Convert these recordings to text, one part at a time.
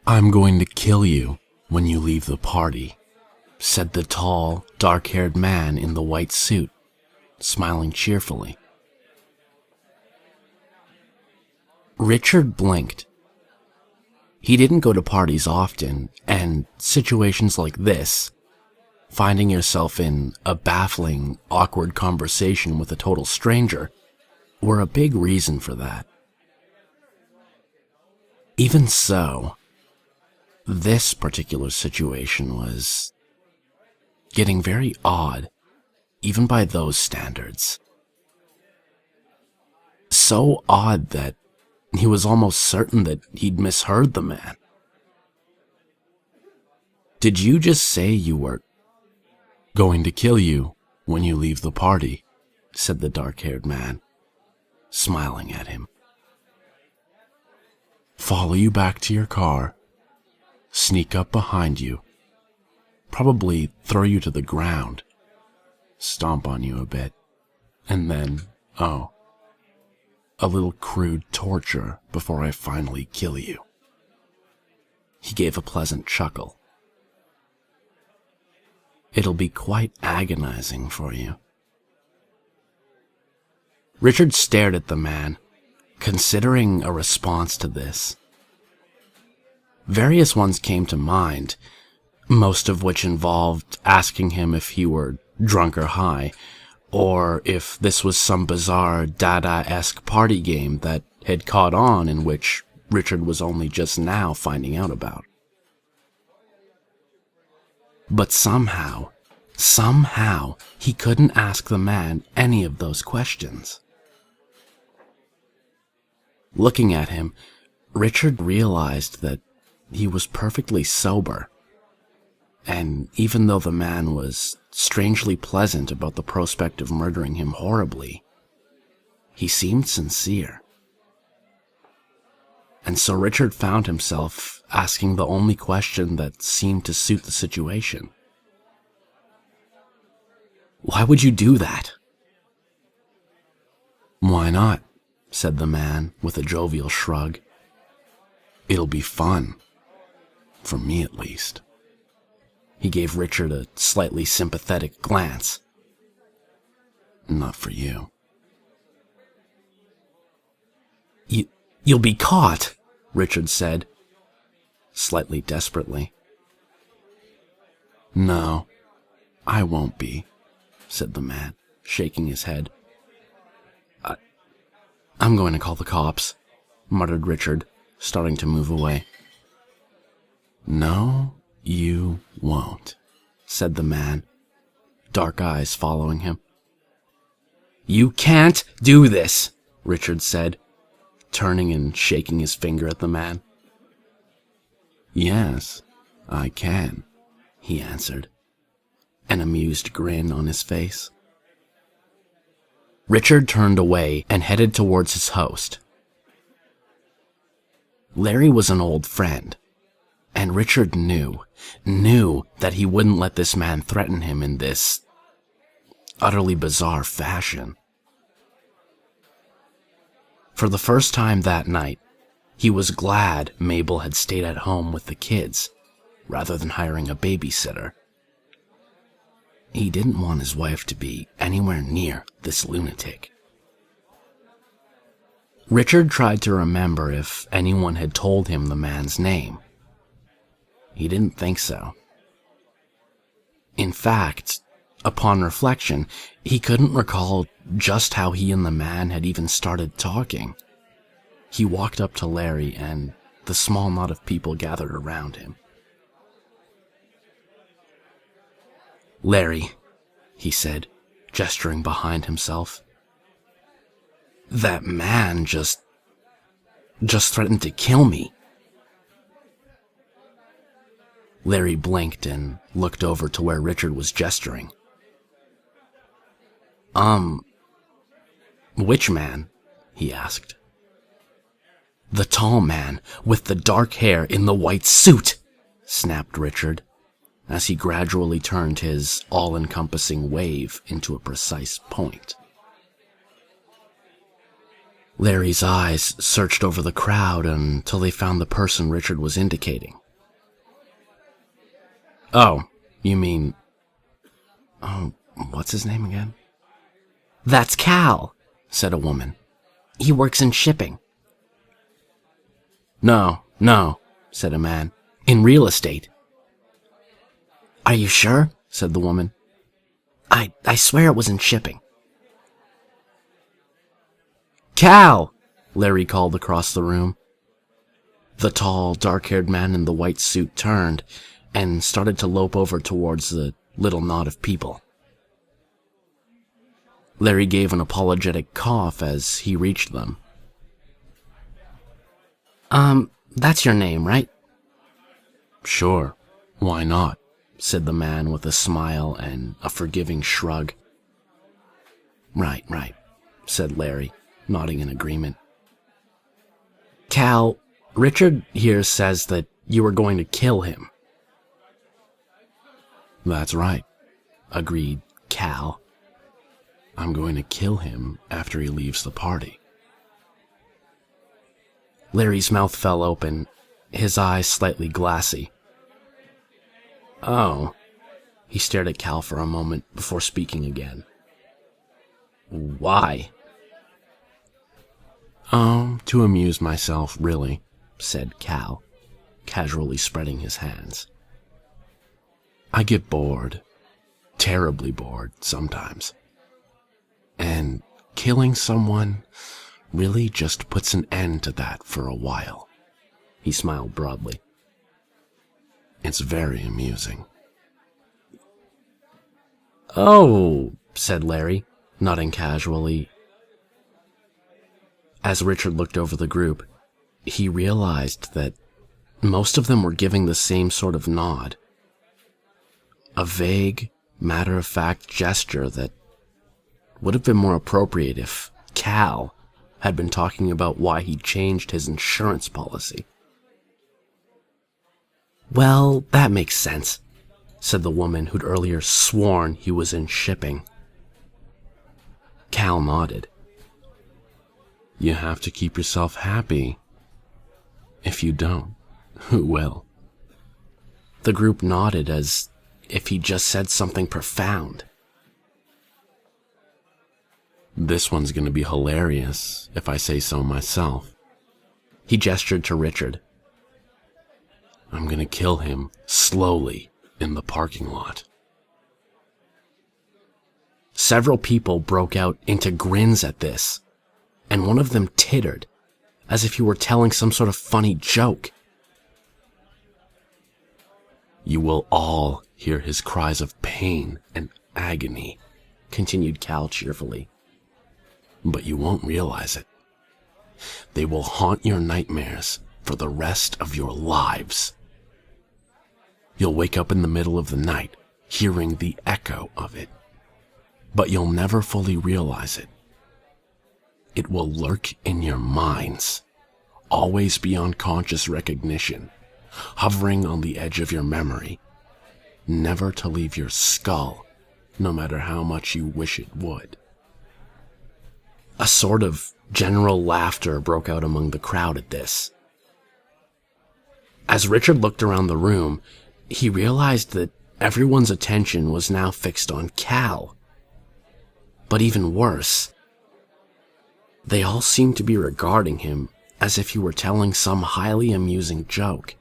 "I'm going to kill you when you leave the party," said the tall, dark-haired man in the white suit, smiling cheerfully. Richard blinked. He didn't go to parties often, and situations like this, finding yourself in a baffling, awkward conversation with a total stranger, were a big reason for that. Even so, this particular situation was getting very odd, even by those standards. So odd that he was almost certain that he'd misheard the man. "Did you just say you were going to kill you when you leave the party?" said the dark-haired man, smiling at him. "Follow you back to your car, sneak up behind you, probably throw you to the ground, stomp on you a bit, and then, a little crude torture before I finally kill you." He gave a pleasant chuckle. "It'll be quite agonizing for you." Richard stared at the man, considering a response to this. Various ones came to mind, most of which involved asking him if he were drunk or high, or if this was some bizarre Dada-esque party game that had caught on in which Richard was only just now finding out about. But somehow, he couldn't ask the man any of those questions. Looking at him, Richard realized that he was perfectly sober, and even though the man was strangely pleasant about the prospect of murdering him horribly, he seemed sincere. And so Richard found himself asking the only question that seemed to suit the situation. "Why would you do that?" "Why not?" said the man with a jovial shrug. "It'll be fun. For me, at least." He gave Richard a slightly sympathetic glance. "Not for you." You'll be caught," Richard said, slightly desperately. "No, I won't be," said the man, shaking his head. I'm going to call the cops," muttered Richard, starting to move away. "No, you won't," said the man, dark eyes following him. "You can't do this," Richard said, turning and shaking his finger at the man. "Yes, I can," he answered, an amused grin on his face. Richard turned away and headed towards his host. Larry was an old friend, and Richard knew that he wouldn't let this man threaten him in this utterly bizarre fashion. For the first time that night, he was glad Mabel had stayed at home with the kids, rather than hiring a babysitter. He didn't want his wife to be anywhere near this lunatic. Richard tried to remember if anyone had told him the man's name. He didn't think so. In fact, upon reflection, he couldn't recall just how he and the man had even started talking. He walked up to Larry and the small knot of people gathered around him. "Larry," he said, gesturing behind himself. "That man just threatened to kill me." Larry blinked and looked over to where Richard was gesturing. Which man?" he asked. "The tall man with the dark hair in the white suit," snapped Richard, as he gradually turned his all-encompassing wave into a precise point. Larry's eyes searched over the crowd until they found the person Richard was indicating. "Oh, you mean... Oh, what's his name again?" "That's Cal," said a woman. "He works in shipping." No, said a man. "In real estate." "Are you sure?" said the woman. I swear it was in shipping." "Cal!" Larry called across the room. The tall, dark-haired man in the white suit turned and started to lope over towards the little knot of people. Larry gave an apologetic cough as he reached them. That's your name, right?" "Sure, why not?" said the man with a smile and a forgiving shrug. Right, said Larry, nodding in agreement. "Cal, Richard here says that you were going to kill him." "That's right," agreed Cal. "I'm going to kill him after he leaves the party." Larry's mouth fell open, his eyes slightly glassy. "Oh." He stared at Cal for a moment before speaking again. "Why?" "Oh, to amuse myself, really," said Cal, casually spreading his hands. "I get bored, terribly bored sometimes. And killing someone really just puts an end to that for a while." He smiled broadly. "It's very amusing." "Oh," said Larry, nodding casually. As Richard looked over the group, he realized that most of them were giving the same sort of nod. A vague, matter-of-fact gesture that would have been more appropriate if Cal had been talking about why he changed his insurance policy. "Well, that makes sense," said the woman who'd earlier sworn he was in shipping. Cal nodded. "You have to keep yourself happy. If you don't, who will?" The group nodded as if he just said something profound. "This one's going to be hilarious, if I say so myself." He gestured to Richard. "I'm going to kill him slowly in the parking lot." Several people broke out into grins at this, and one of them tittered, as if he were telling some sort of funny joke. "You will all hear his cries of pain and agony," continued Cal cheerfully. "But you won't realize it. They will haunt your nightmares for the rest of your lives. You'll wake up in the middle of the night, hearing the echo of it, but you'll never fully realize it. It will lurk in your minds, always beyond conscious recognition, hovering on the edge of your memory, never to leave your skull, no matter how much you wish it would." A sort of general laughter broke out among the crowd at this. As Richard looked around the room, he realized that everyone's attention was now fixed on Cal. But even worse, they all seemed to be regarding him as if he were telling some highly amusing joke.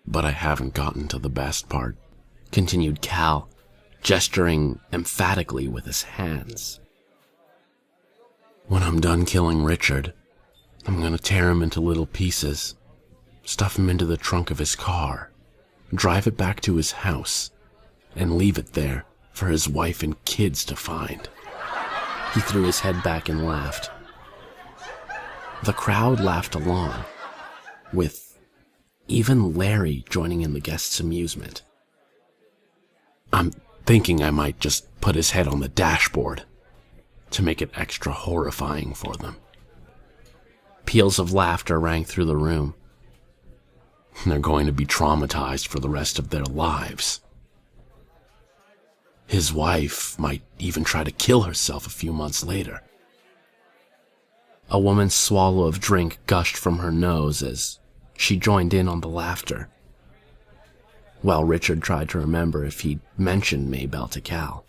"But I haven't gotten to the best part," continued Cal, gesturing emphatically with his hands. "When I'm done killing Richard, I'm going to tear him into little pieces, stuff him into the trunk of his car, drive it back to his house, and leave it there for his wife and kids to find." He threw his head back and laughed. The crowd laughed along, with even Larry joining in the guests' amusement. "I'm thinking I might just put his head on the dashboard to make it extra horrifying for them." Peals of laughter rang through the room. "They're going to be traumatized for the rest of their lives." His wife might even try to kill herself a few months later. A woman's swallow of drink gushed from her nose as she joined in on the laughter, while Richard tried to remember if he'd mentioned Maybelle to Cal.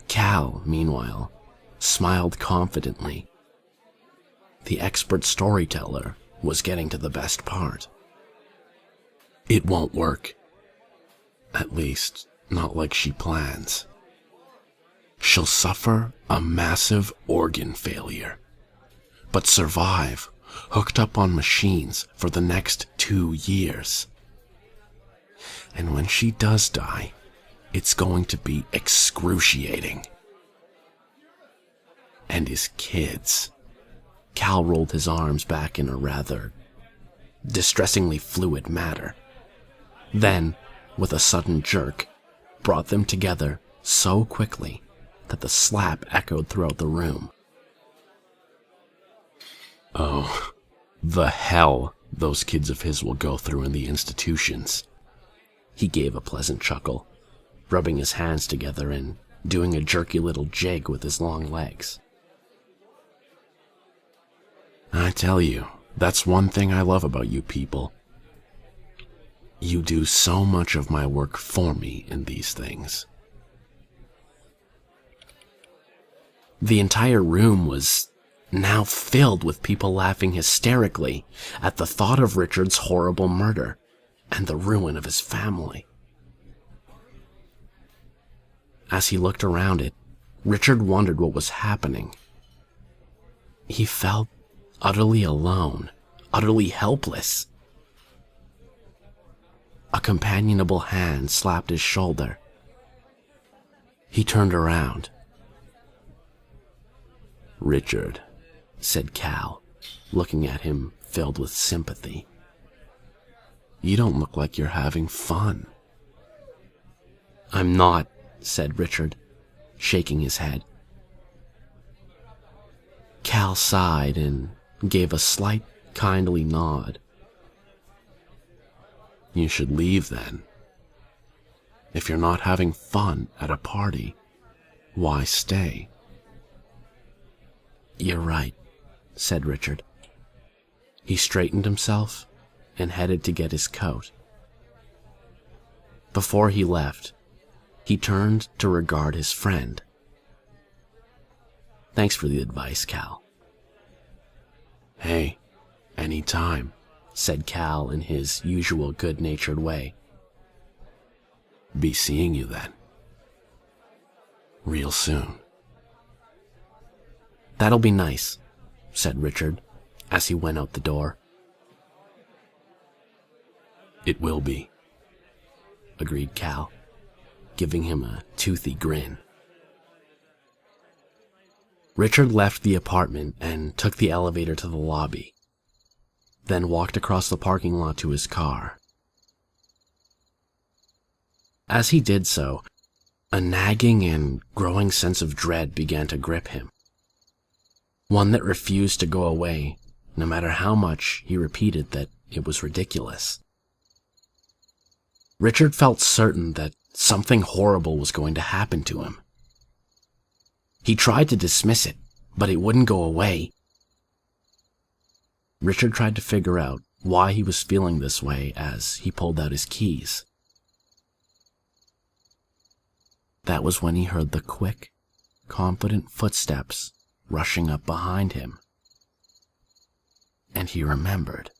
Cal, meanwhile, smiled confidently. The expert storyteller was getting to the best part. It won't work. At least, not like she plans. She'll suffer a massive organ failure, but survive, hooked up on machines for the next 2 years. And when she does die, it's going to be excruciating. And his kids. Cal rolled his arms back in a rather distressingly fluid manner. Then, with a sudden jerk, brought them together so quickly that the slap echoed throughout the room. Oh, the hell those kids of his will go through in the institutions. He gave a pleasant chuckle, rubbing his hands together and doing a jerky little jig with his long legs. I tell you, that's one thing I love about you people. You do so much of my work for me in these things. The entire room was now filled with people laughing hysterically at the thought of Richard's horrible murder and the ruin of his family. As he looked around it, Richard wondered what was happening. He felt utterly alone, utterly helpless. A companionable hand slapped his shoulder. He turned around. "Richard," said Cal, looking at him filled with sympathy. "You don't look like you're having fun." "I'm not," said Richard, shaking his head. Cal sighed and gave a slight, kindly nod. "You should leave then. If you're not having fun at a party, why stay?" "You're right," said Richard. He straightened himself and headed to get his coat. Before he left, he turned to regard his friend. "Thanks for the advice, Cal." "Hey, any time," said Cal in his usual good-natured way. "Be seeing you then. Real soon." "That'll be nice," said Richard as he went out the door. "It will be," agreed Cal, giving him a toothy grin. Richard left the apartment and took the elevator to the lobby, then walked across the parking lot to his car. As he did so, a nagging and growing sense of dread began to grip him, one that refused to go away no matter how much he repeated that it was ridiculous. Richard felt certain that something horrible was going to happen to him. He tried to dismiss it, but it wouldn't go away. Richard tried to figure out why he was feeling this way as he pulled out his keys. That was when he heard the quick, confident footsteps rushing up behind him. And he remembered.